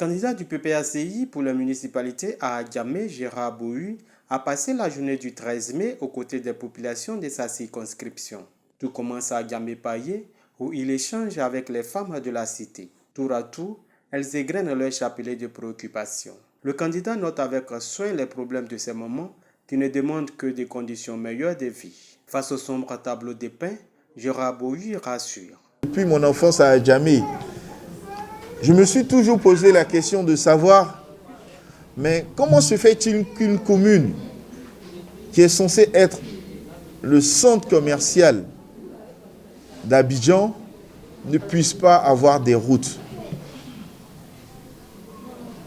candidat du PPACI pour la municipalité à Adjamé, Gérard Bohu, a passé la journée du 13 mai aux côtés des populations de sa circonscription. Tout commence à Adjamé-Paillé, où il échange avec les femmes de la cité. Tour à tour, elles égrènent leur chapelet de préoccupations. Le candidat note avec soin les problèmes de ces moments qui ne demandent que des conditions meilleures de vie. Face au sombre tableau dépeint, Gérard Bohu rassure. Depuis mon enfance à Adjamé, je me suis toujours posé la question de savoir, mais comment se fait-il qu'une commune qui est censée être le centre commercial d'Abidjan ne puisse pas avoir des routes?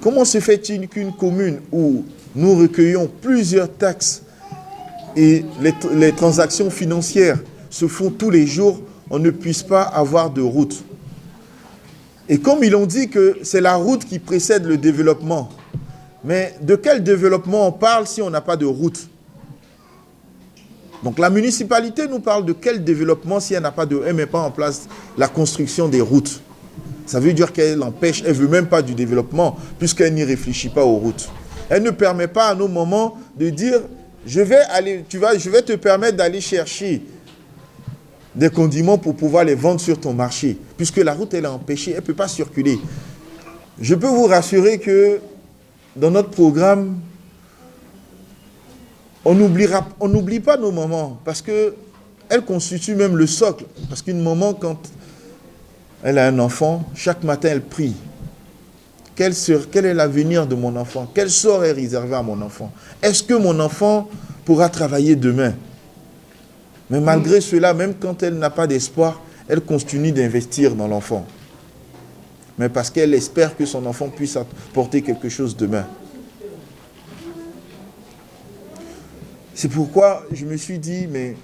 Comment se fait-il qu'une commune où nous recueillons plusieurs taxes et les transactions financières se font tous les jours, on ne puisse pas avoir de route? Et comme ils ont dit que c'est la route qui précède le développement, mais de quel développement on parle si on n'a pas de route? Donc la municipalité nous parle de quel développement si elle n'a pas elle met pas en place la construction des routes. Ça veut dire qu'elle empêche, elle ne veut même pas du développement puisqu'elle n'y réfléchit pas aux routes. Elle ne permet pas à nos moments de dire je vais te permettre d'aller chercher des condiments pour pouvoir les vendre sur ton marché. Puisque la route, elle est empêchée, elle ne peut pas circuler. Je peux vous rassurer que dans notre programme, on n'oublie pas nos mamans parce qu'elles constituent même le socle. Parce qu'une maman, quand elle a un enfant, chaque matin, elle prie. Quel est l'avenir de mon enfant? Quel sort est réservé à mon enfant? Est-ce que mon enfant pourra travailler demain? Mais malgré cela, même quand elle n'a pas d'espoir, elle continue d'investir dans l'enfant. Mais parce qu'elle espère que son enfant puisse apporter quelque chose demain. C'est pourquoi je me suis dit, mais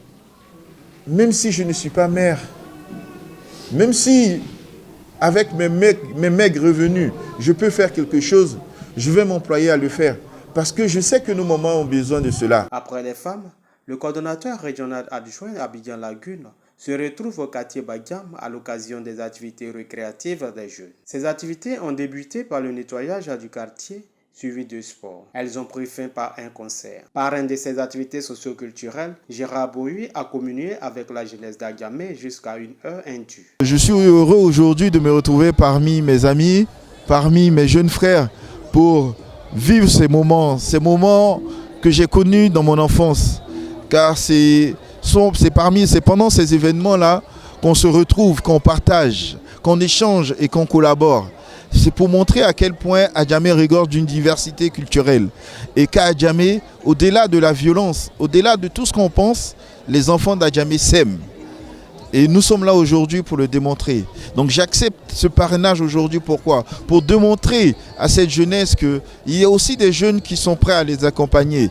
même si je ne suis pas mère, même si avec mes maigres revenus, je peux faire quelque chose, je vais m'employer à le faire. Parce que je sais que nos mamans ont besoin de cela. Après les femmes, le coordonnateur régional adjoint Abidjan-Lagune se retrouve au quartier Badiam à l'occasion des activités récréatives des jeunes. Ces activités ont débuté par le nettoyage du quartier, suivi de sport. Elles ont pris fin par un concert. Parrain de ces activités socioculturelles, Gérard Bohu a communié avec la jeunesse d'Adjamé jusqu'à une heure indue. Je suis heureux aujourd'hui de me retrouver parmi mes amis, parmi mes jeunes frères, pour vivre ces moments que j'ai connus dans mon enfance. Car c'est pendant ces événements-là qu'on se retrouve, qu'on partage, qu'on échange et qu'on collabore. C'est pour montrer à quel point Adjamé regorge d'une diversité culturelle. Et qu'à Adjamé, au-delà de la violence, au-delà de tout ce qu'on pense, les enfants d'Adjamé s'aiment. Et nous sommes là aujourd'hui pour le démontrer. Donc j'accepte ce parrainage aujourd'hui. Pourquoi? Pour démontrer à cette jeunesse qu'il y a aussi des jeunes qui sont prêts à les accompagner,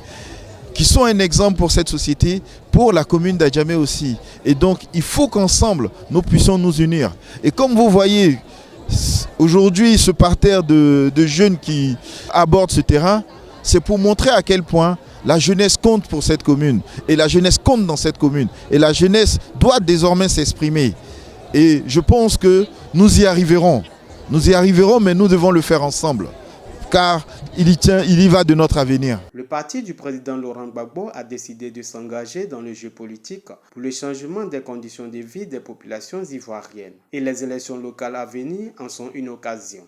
qui sont un exemple pour cette société, pour la commune d'Adjamé aussi. Et donc il faut qu'ensemble, nous puissions nous unir. Et comme vous voyez, aujourd'hui, ce parterre de jeunes qui abordent ce terrain, c'est pour montrer à quel point la jeunesse compte pour cette commune. Et la jeunesse compte dans cette commune. Et la jeunesse doit désormais s'exprimer. Et je pense que nous y arriverons. Nous y arriverons, mais nous devons le faire ensemble. Car il y va de notre avenir. Le parti du président Laurent Gbagbo a décidé de s'engager dans le jeu politique pour le changement des conditions de vie des populations ivoiriennes. Et les élections locales à venir en sont une occasion.